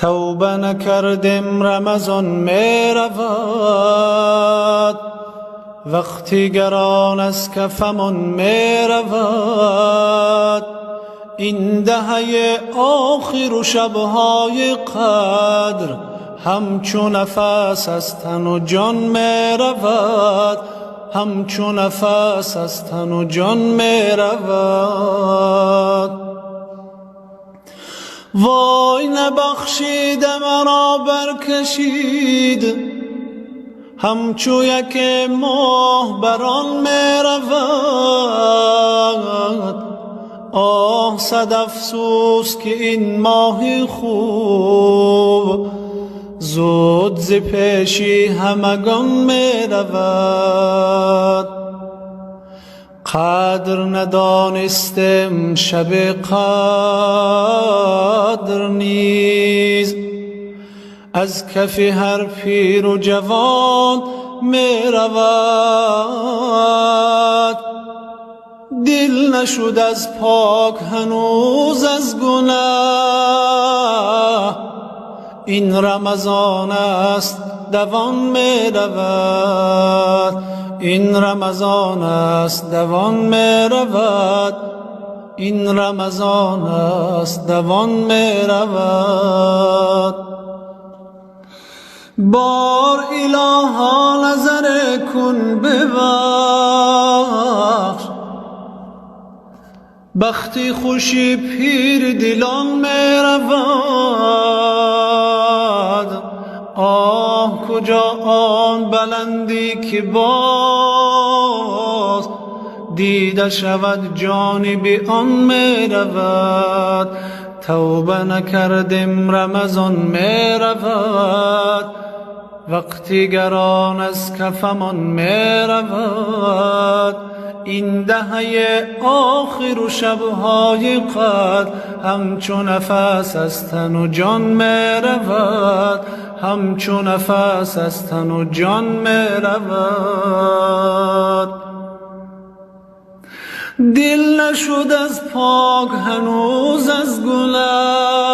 توبه نکردیم رمضان میرود، وقتی گران از کفمون میرود. این دهه آخر و شبهای قدر همچون نفس از تن و جان میرود، همچون نفس از تن و جان میرود. وای نبخشید مرا برکشید، همچو یک ماه بران میرود. آه صد افسوس که این ماه خوب زود ز پیشی همگان میرود. قدر ندانستم شب قدر نیز، از کف هر پیر و جوان میرود. دل نشد از پاک هنوز از گناه، این رمضان است دوان میرود. این رمضان است دوان میرود، این رمضان است دوان میرود. بار الها نظر کن ببخش، بختی خوشی پیر دلان میرود. آه کجا آن بلندی که باز دیده شود جانب آن میرود. توبه نکردیم رمضان میرود، وقتی گران از کفمان میرود. این دهه آخر و شبهای قدر همچون نفس از تن و جان میرود، همچون نفس از تن و جان میرود. دل نشد از پاک هنوز از گناه،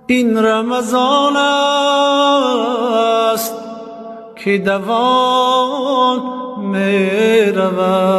این رمضان است که دوان میرود.